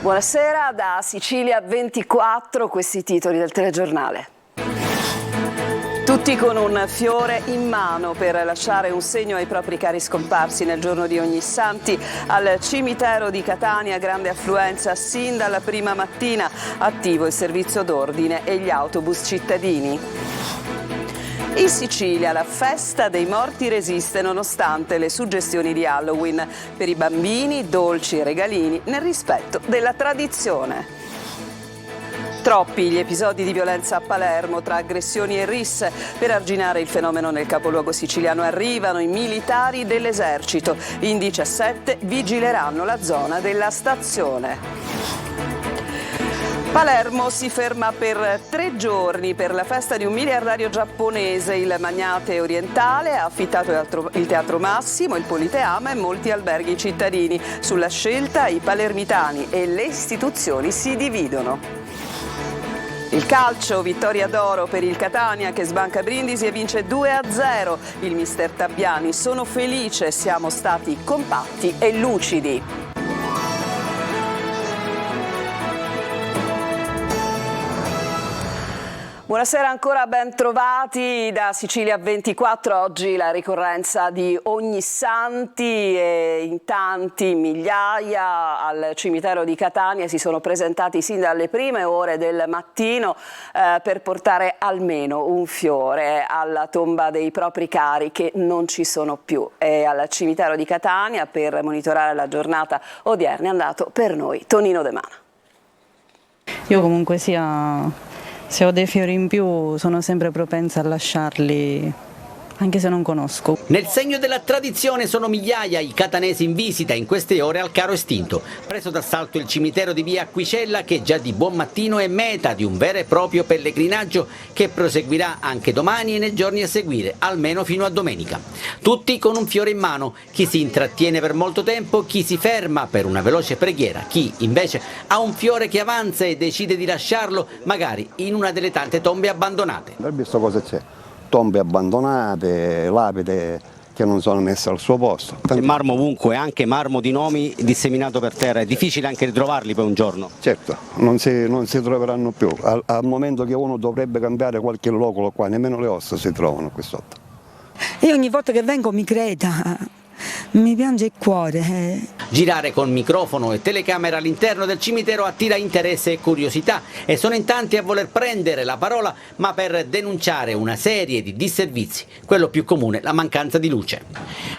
Buonasera da Sicilia 24, questi i titoli del telegiornale. Tutti con un fiore in mano per lasciare un segno ai propri cari scomparsi nel giorno di Ognissanti. Al cimitero di Catania grande affluenza sin dalla prima mattina, attivo il servizio d'ordine e gli autobus cittadini. In Sicilia la festa dei morti resiste nonostante le suggestioni di Halloween. Per i bambini dolci e regalini nel rispetto della tradizione. Troppi gli episodi di violenza a Palermo tra aggressioni e risse. Per arginare il fenomeno nel capoluogo siciliano arrivano i militari dell'esercito. In 17 vigileranno la zona della stazione. Palermo si ferma per 3 giorni per la festa di un miliardario giapponese. Il magnate orientale ha affittato il Teatro Massimo, il Politeama e molti alberghi cittadini. Sulla scelta i palermitani e le istituzioni si dividono. Il calcio, vittoria d'oro per il Catania che sbanca Brindisi e vince 2-0. Il mister Tabbiani: sono felice, siamo stati compatti e lucidi. Buonasera ancora, ben trovati da Sicilia 24. Oggi la ricorrenza di Ognissanti e in tanti, migliaia, al cimitero di Catania si sono presentati sin dalle prime ore del mattino per portare almeno un fiore alla tomba dei propri cari che non ci sono più. E al cimitero di Catania per monitorare la giornata odierna è andato per noi Tonino De Mana. Io comunque se ho dei fiori in più sono sempre propensa a lasciarli, anche se non conosco. Nel segno della tradizione sono migliaia i catanesi in visita in queste ore al caro estinto. Preso d'assalto il cimitero di via Acquicella che già di buon mattino è meta di un vero e proprio pellegrinaggio che proseguirà anche domani e nei giorni a seguire, almeno fino a domenica. Tutti con un fiore in mano, chi si intrattiene per molto tempo, chi si ferma per una veloce preghiera, chi invece ha un fiore che avanza e decide di lasciarlo magari in una delle tante tombe abbandonate. Hai visto cosa c'è? Tombe abbandonate, lapidi che non sono messe al suo posto. C'è marmo ovunque, anche marmo di nomi disseminato per terra, è difficile anche ritrovarli poi un giorno. Certo, non si troveranno più, al momento che uno dovrebbe cambiare qualche locolo qua, nemmeno le ossa si trovano qui sotto. Io ogni volta che vengo mi creda, mi piange il cuore. Girare con microfono e telecamera all'interno del cimitero attira interesse e curiosità e sono in tanti a voler prendere la parola ma per denunciare una serie di disservizi, quello più comune la mancanza di luce.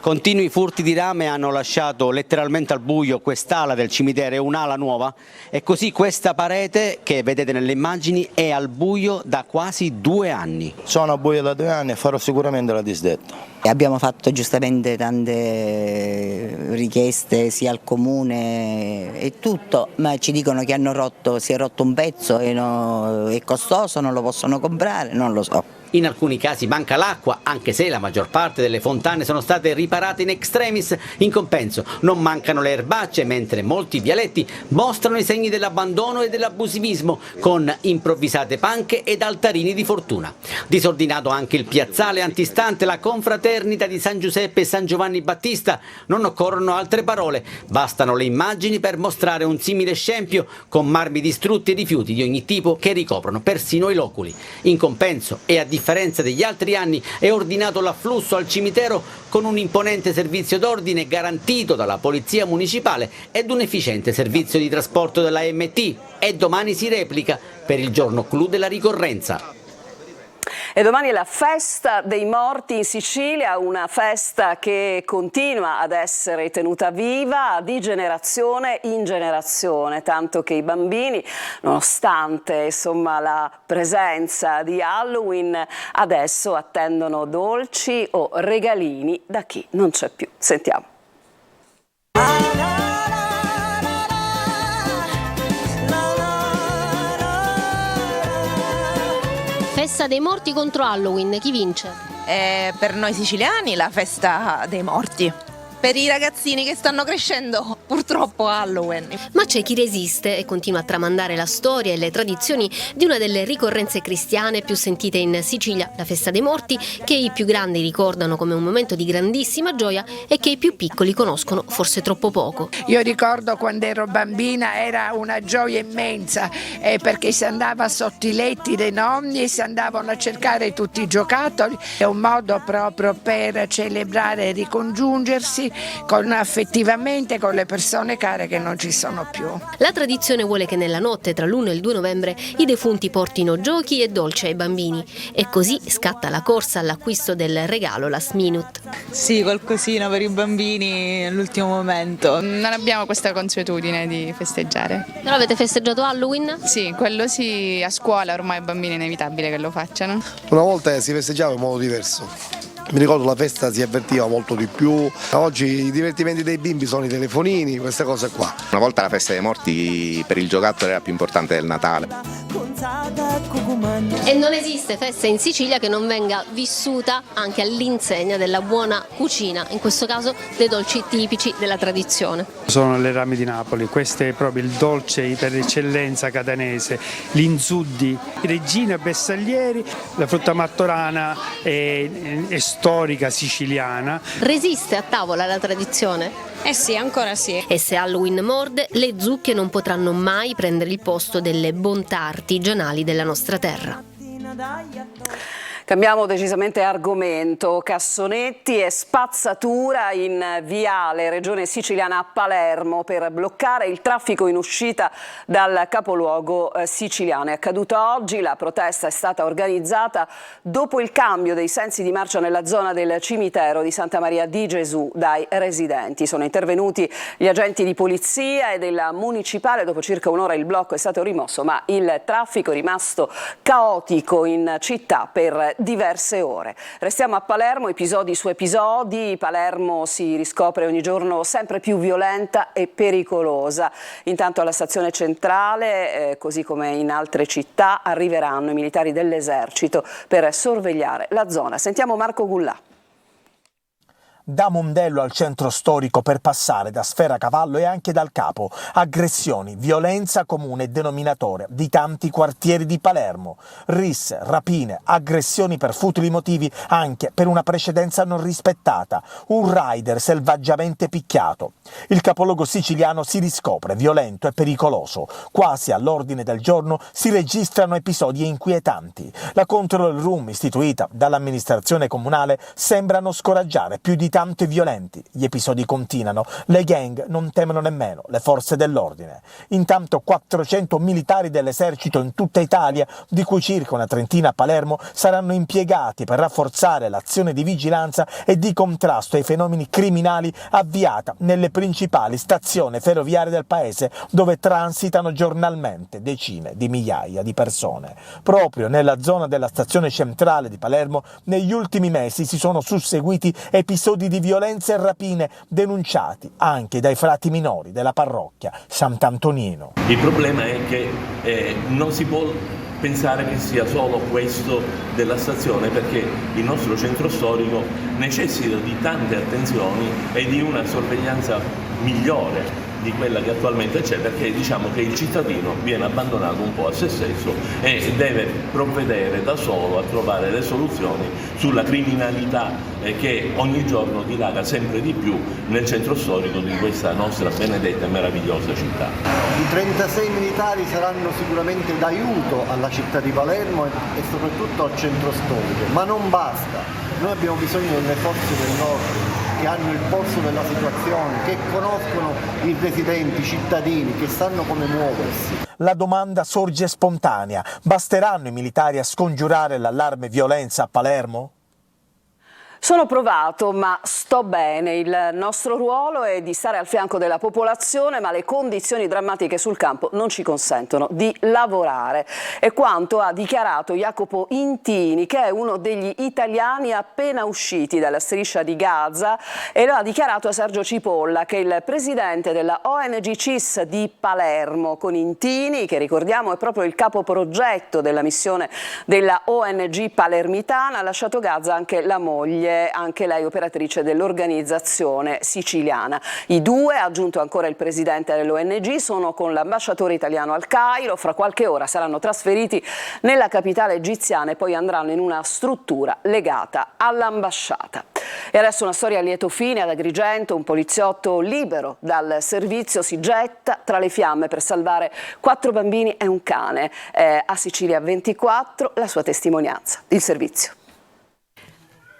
Continui furti di rame hanno lasciato letteralmente al buio quest'ala del cimitero e un'ala nuova e così questa parete che vedete nelle immagini è al buio da quasi 2 anni. Sono a buio da 2 anni e farò sicuramente la disdetta. Abbiamo fatto giustamente tante richieste sia al comune e tutto, ma ci dicono che si è rotto un pezzo e è costoso, non lo possono comprare, non lo so. In alcuni casi manca l'acqua, anche se la maggior parte delle fontane sono state riparate in extremis. In compenso non mancano le erbacce, mentre molti vialetti mostrano i segni dell'abbandono e dell'abusivismo, con improvvisate panche ed altarini di fortuna. Disordinato anche il piazzale antistante la confraternita di San Giuseppe e San Giovanni Battista. Non occorrono altre parole, bastano le immagini per mostrare un simile scempio, con marmi distrutti e rifiuti di ogni tipo che ricoprono persino i loculi. In compenso e a differenza degli altri anni è ordinato l'afflusso al cimitero con un imponente servizio d'ordine garantito dalla polizia municipale ed un efficiente servizio di trasporto della MT e domani si replica per il giorno clou della ricorrenza. E domani è la festa dei morti in Sicilia, una festa che continua ad essere tenuta viva di generazione in generazione, tanto che i bambini, nonostante insomma, la presenza di Halloween, adesso attendono dolci o regalini da chi non c'è più. Sentiamo. Festa dei morti contro Halloween, chi vince? Per noi siciliani la festa dei morti. per i ragazzini che stanno crescendo purtroppo a Halloween. Ma c'è chi resiste e continua a tramandare la storia e le tradizioni di una delle ricorrenze cristiane più sentite in Sicilia, la Festa dei Morti, che i più grandi ricordano come un momento di grandissima gioia e che i più piccoli conoscono forse troppo poco. Io ricordo quando ero bambina era una gioia immensa perché si andava sotto i letti dei nonni e si andavano a cercare tutti i giocattoli. È un modo proprio per celebrare e ricongiungersi affettivamente con le persone care che non ci sono più. La tradizione vuole che nella notte tra l'1 e il 2 novembre i defunti portino giochi e dolci ai bambini e così scatta la corsa all'acquisto del regalo last minute. Sì, qualcosina per i bambini all'ultimo momento. Non abbiamo questa consuetudine di festeggiare. Però avete festeggiato Halloween? Sì, quello sì, a scuola ormai i bambini è inevitabile che lo facciano. Una volta si festeggiava in modo diverso. Mi ricordo la festa si avvertiva molto di più, oggi i divertimenti dei bimbi sono i telefonini, queste cose qua. Una volta la festa dei morti per il giocattolo era più importante del Natale. E non esiste festa in Sicilia che non venga vissuta anche all'insegna della buona cucina, in questo caso dei dolci tipici della tradizione. Sono le rame di Napoli, questo è proprio il dolce per eccellenza catanese, l'inzuddi, Regina Bersaglieri, la frutta martorana è storica siciliana. Resiste a tavola la tradizione? Eh sì, ancora sì. E se Halloween morde, le zucche non potranno mai prendere il posto delle bontà artigianali della nostra terra. Cambiamo decisamente argomento, cassonetti e spazzatura in viale regione siciliana a Palermo per bloccare il traffico in uscita dal capoluogo siciliano. È accaduto oggi, la protesta è stata organizzata dopo il cambio dei sensi di marcia nella zona del cimitero di Santa Maria di Gesù dai residenti. Sono intervenuti gli agenti di polizia e della municipale, dopo circa un'ora il blocco è stato rimosso, ma il traffico è rimasto caotico in città per diverse ore. Restiamo a Palermo, episodi su episodi. Palermo si riscopre ogni giorno sempre più violenta e pericolosa. Intanto alla stazione centrale, così come in altre città, arriveranno i militari dell'esercito per sorvegliare la zona. Sentiamo Marco Gullà. Da Mondello al centro storico per passare da Sfera-Cavallo e anche dal Capo. Aggressioni, violenza comune denominatore di tanti quartieri di Palermo. Risse, rapine, aggressioni per futili motivi anche per una precedenza non rispettata. Un rider selvaggiamente picchiato. Il capoluogo siciliano si riscopre violento e pericoloso. Quasi all'ordine del giorno si registrano episodi inquietanti. La control room istituita dall'amministrazione comunale sembrano scoraggiare più di tanto i violenti. Gli episodi continuano, le gang non temono nemmeno le forze dell'ordine. Intanto 400 militari dell'esercito in tutta Italia, di cui circa una trentina a Palermo, saranno impiegati per rafforzare l'azione di vigilanza e di contrasto ai fenomeni criminali avviata nelle principali stazioni ferroviarie del paese, dove transitano giornalmente decine di migliaia di persone. Proprio nella zona della stazione centrale di Palermo negli ultimi mesi si sono susseguiti episodi di violenze e rapine denunciati anche dai frati minori della parrocchia Sant'Antonino. Il problema è che non si può pensare che sia solo questo della stazione, perché il nostro centro storico necessita di tante attenzioni e di una sorveglianza migliore di quella che attualmente c'è, perché diciamo che il cittadino viene abbandonato un po' a se stesso e deve provvedere da solo a trovare le soluzioni sulla criminalità che ogni giorno dilaga sempre di più nel centro storico di questa nostra benedetta e meravigliosa città. I 36 militari saranno sicuramente d'aiuto alla città di Palermo e soprattutto al centro storico, ma non basta. Noi abbiamo bisogno delle forze dell'ordine che hanno il polso della situazione, che conoscono i residenti, i cittadini, che sanno come muoversi. La domanda sorge spontanea: basteranno i militari a scongiurare l'allarme violenza a Palermo? Sono provato, ma sto bene. Il nostro ruolo è di stare al fianco della popolazione, ma le condizioni drammatiche sul campo non ci consentono di lavorare. È quanto ha dichiarato Jacopo Intini, che è uno degli italiani appena usciti dalla striscia di Gaza, e lo ha dichiarato a Sergio Cipolla, che è il presidente della ONG CIS di Palermo. Con Intini, che ricordiamo è proprio il capoprogetto della missione della ONG palermitana, ha lasciato Gaza anche la moglie è anche lei operatrice dell'organizzazione siciliana. I due, ha aggiunto ancora il presidente dell'ONG, sono con l'ambasciatore italiano al Cairo. Fra qualche ora saranno trasferiti nella capitale egiziana e poi andranno in una struttura legata all'ambasciata. E adesso una storia a lieto fine. Ad Agrigento un poliziotto libero dal servizio si getta tra le fiamme per salvare 4 bambini e un cane. A Sicilia 24 la sua testimonianza. Il servizio.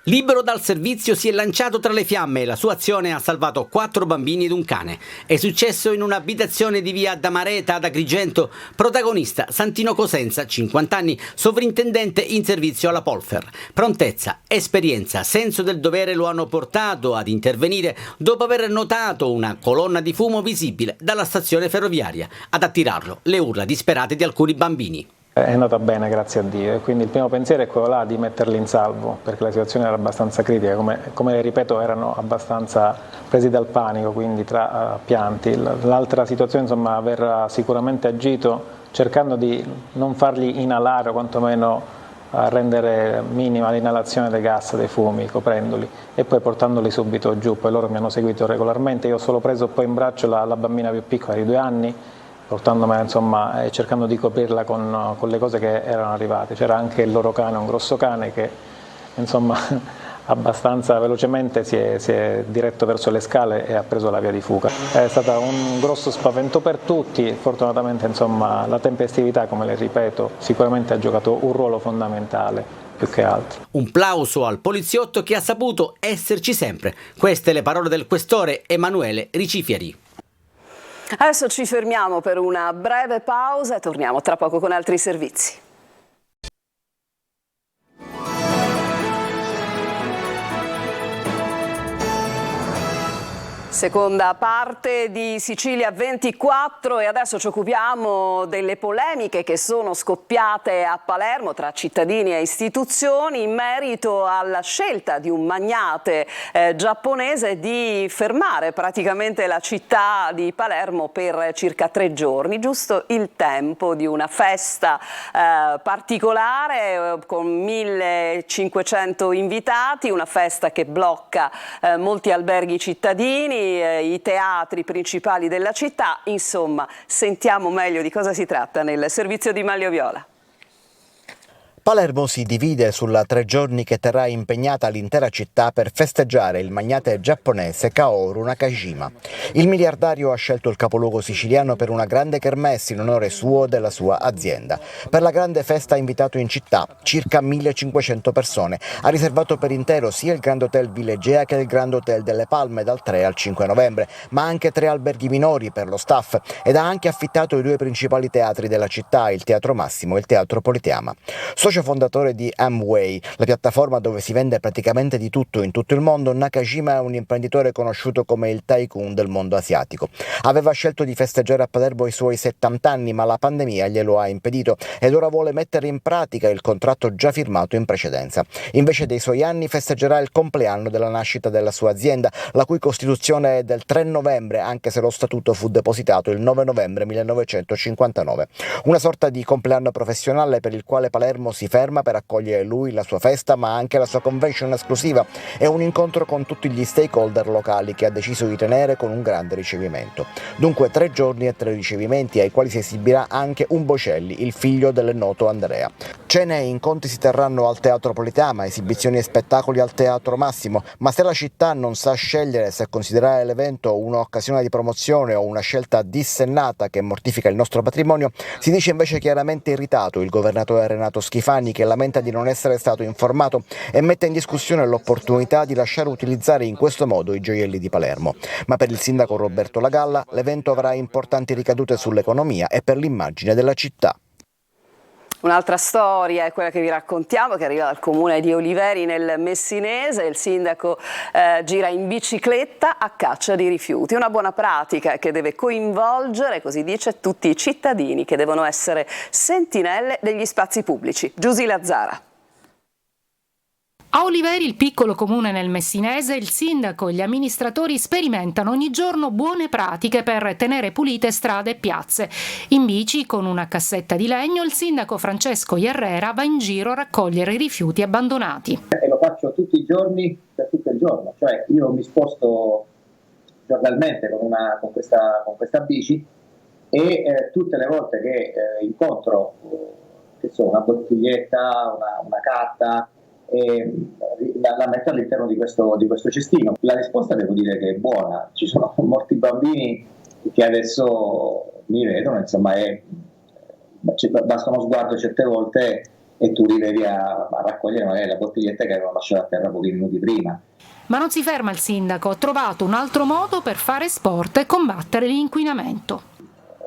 Libero dal servizio si è lanciato tra le fiamme e la sua azione ha salvato 4 bambini ed un cane. È successo in un'abitazione di via Damareta ad Agrigento. Protagonista Santino Cosenza, 50 anni, sovrintendente in servizio alla Polfer. Prontezza, esperienza, senso del dovere lo hanno portato ad intervenire dopo aver notato una colonna di fumo visibile dalla stazione ferroviaria. Ad attirarlo le urla disperate di alcuni bambini. È andata bene, grazie a Dio, e quindi il primo pensiero è quello là di metterli in salvo, perché la situazione era abbastanza critica, come ripeto erano abbastanza presi dal panico, quindi tra pianti. L'altra situazione, insomma, aver sicuramente agito cercando di non farli inalare o quantomeno rendere minima l'inalazione dei gas, dei fumi, coprendoli e poi portandoli subito giù. Poi loro mi hanno seguito regolarmente, io ho solo preso poi in braccio la bambina più piccola di 2 anni, portandomela, insomma, e cercando di coprirla con le cose che erano arrivate. C'era anche il loro cane, un grosso cane che, insomma, abbastanza velocemente si è diretto verso le scale e ha preso la via di fuga. È stato un grosso spavento per tutti. Fortunatamente, insomma, la tempestività, come le ripeto, sicuramente ha giocato un ruolo fondamentale più che altro. Un plauso al poliziotto che ha saputo esserci sempre. Queste le parole del questore Emanuele Ricifieri. Adesso ci fermiamo per una breve pausa e torniamo tra poco con altri servizi. Seconda parte di Sicilia 24 e adesso ci occupiamo delle polemiche che sono scoppiate a Palermo tra cittadini e istituzioni in merito alla scelta di un magnate giapponese di fermare praticamente la città di Palermo per circa 3 giorni, giusto il tempo di una festa particolare con 1500 invitati, una festa che blocca molti alberghi cittadini, i teatri principali della città. Insomma, sentiamo meglio di cosa si tratta nel servizio di Manlio Viola. Palermo si divide sulla 3 giorni che terrà impegnata l'intera città per festeggiare il magnate giapponese Kaoru Nakajima. Il miliardario ha scelto il capoluogo siciliano per una grande kermesse in onore suo e della sua azienda. Per la grande festa ha invitato in città circa 1500 persone. Ha riservato per intero sia il Grand Hotel Villegea che il Grand Hotel delle Palme dal 3 al 5 novembre, ma anche 3 alberghi minori per lo staff, ed ha anche affittato i 2 principali teatri della città, il Teatro Massimo e il Teatro Politeama. Socio fondatore di Amway, la piattaforma dove si vende praticamente di tutto in tutto il mondo, Nakajima è un imprenditore conosciuto come il tycoon del mondo asiatico. Aveva scelto di festeggiare a Palermo i suoi 70 anni, ma la pandemia glielo ha impedito ed ora vuole mettere in pratica il contratto già firmato in precedenza. Invece dei suoi anni festeggerà il compleanno della nascita della sua azienda, la cui costituzione è del 3 novembre, anche se lo statuto fu depositato il 9 novembre 1959. Una sorta di compleanno professionale per il quale Palermo si ferma per accogliere lui, la sua festa, ma anche la sua convention esclusiva e un incontro con tutti gli stakeholder locali che ha deciso di tenere con un grande ricevimento. Dunque 3 giorni e 3 ricevimenti ai quali si esibirà anche un Bocelli, il figlio del noto Andrea. Cene e incontri si terranno al Teatro Politeama, esibizioni e spettacoli al Teatro Massimo, ma se la città non sa scegliere se considerare l'evento un'occasione di promozione o una scelta dissennata che mortifica il nostro patrimonio, si dice invece chiaramente irritato il governatore Renato Schifani, che lamenta di non essere stato informato e mette in discussione l'opportunità di lasciare utilizzare in questo modo i gioielli di Palermo. Ma per il sindaco Roberto Lagalla l'evento avrà importanti ricadute sull'economia e per l'immagine della città. Un'altra storia è quella che vi raccontiamo, che arriva dal comune di Oliveri nel Messinese. Il sindaco gira in bicicletta a caccia di rifiuti, una buona pratica che deve coinvolgere, così dice, tutti i cittadini che devono essere sentinelle degli spazi pubblici. Giusy Lazzara. A Oliveri, il piccolo comune nel Messinese, il sindaco e gli amministratori sperimentano ogni giorno buone pratiche per tenere pulite strade e piazze. In bici, con una cassetta di legno, il sindaco Francesco Iarrera va in giro a raccogliere i rifiuti abbandonati. È faccio tutti i giorni per tutto il giorno, cioè io mi sposto giornalmente con questa bici e tutte le volte che incontro una bottiglietta, una carta, la metto all'interno di questo cestino. La risposta devo dire che è buona, ci sono molti bambini che adesso mi vedono, insomma, basta uno sguardo certe volte e tu arrivi a raccogliere magari la bottiglietta che avevano lasciato a terra pochi minuti prima. Ma non si ferma il sindaco, ha trovato un altro modo per fare sport e combattere l'inquinamento.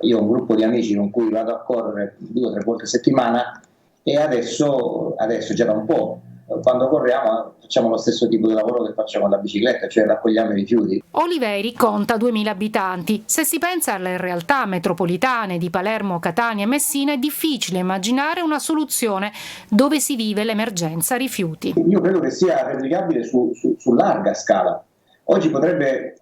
Io ho un gruppo di amici con cui vado a correre 2 o 3 volte a settimana e adesso già da un po', quando corriamo facciamo lo stesso tipo di lavoro che facciamo con la bicicletta, cioè raccogliamo i rifiuti. Oliveri conta 2000 abitanti. Se si pensa alle realtà metropolitane di Palermo, Catania e Messina è difficile immaginare una soluzione dove si vive l'emergenza rifiuti. Io credo che sia replicabile su larga scala. Oggi potrebbe,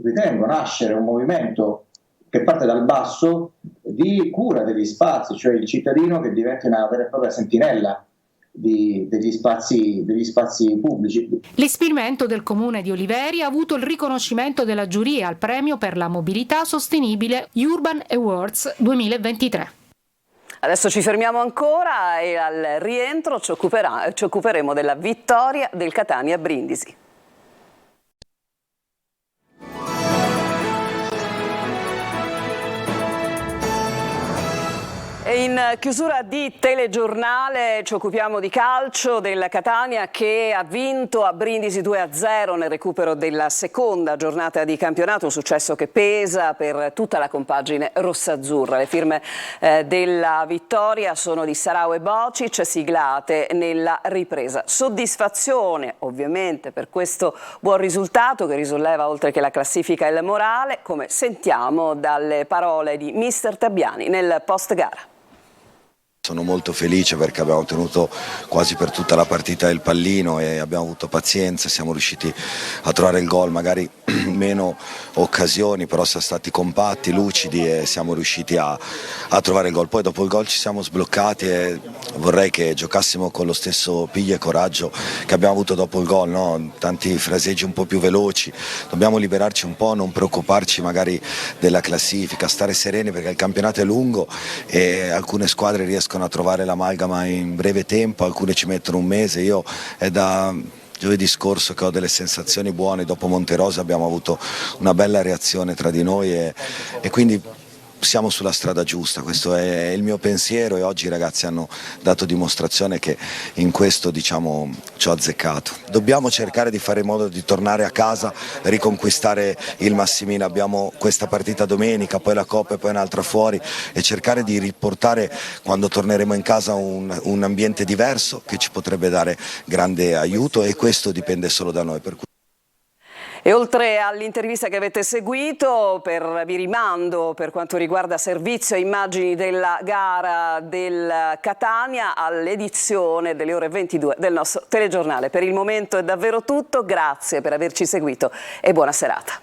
ritengo, nascere un movimento che parte dal basso di cura degli spazi, cioè il cittadino che diventa una vera e propria sentinella degli spazi pubblici. L'esperimento del comune di Oliveri ha avuto il riconoscimento della giuria al premio per la mobilità sostenibile Urban Awards 2023. Adesso ci fermiamo ancora e al rientro ci occuperemo della vittoria del Catania a Brindisi. E in chiusura di telegiornale ci occupiamo di calcio del Catania che ha vinto a Brindisi 2-0 nel recupero della seconda giornata di campionato, un successo che pesa per tutta la compagine rossazzurra. Le firme della vittoria sono di Sarau e Bocic, siglate nella ripresa. Soddisfazione ovviamente per questo buon risultato che risolleva oltre che la classifica e il morale, come sentiamo dalle parole di mister Tabbiani nel post gara. Sono molto felice perché abbiamo tenuto quasi per tutta la partita il pallino e abbiamo avuto pazienza, siamo riusciti a trovare il gol, magari meno occasioni, però siamo stati compatti, lucidi e siamo riusciti a trovare il gol. Poi dopo il gol ci siamo sbloccati e vorrei che giocassimo con lo stesso piglio e coraggio che abbiamo avuto dopo il gol, no? Tanti fraseggi un po' più veloci, dobbiamo liberarci un po', non preoccuparci magari della classifica, stare sereni perché il campionato è lungo e alcune squadre riescono a trovare l'amalgama in breve tempo, alcune ci mettono un mese. Io è da giovedì scorso che ho delle sensazioni buone, dopo Monterosa abbiamo avuto una bella reazione tra di noi e quindi siamo sulla strada giusta, questo è il mio pensiero e oggi i ragazzi hanno dato dimostrazione che in questo ci ho azzeccato. Dobbiamo cercare di fare in modo di tornare a casa, riconquistare il Massimino, abbiamo questa partita domenica, poi la Coppa e poi un'altra fuori e cercare di riportare quando torneremo in casa un ambiente diverso che ci potrebbe dare grande aiuto e questo dipende solo da noi. E oltre all'intervista che avete seguito, vi rimando per quanto riguarda servizio e immagini della gara del Catania all'edizione delle ore 22 del nostro telegiornale. Per il momento è davvero tutto, grazie per averci seguito e buona serata.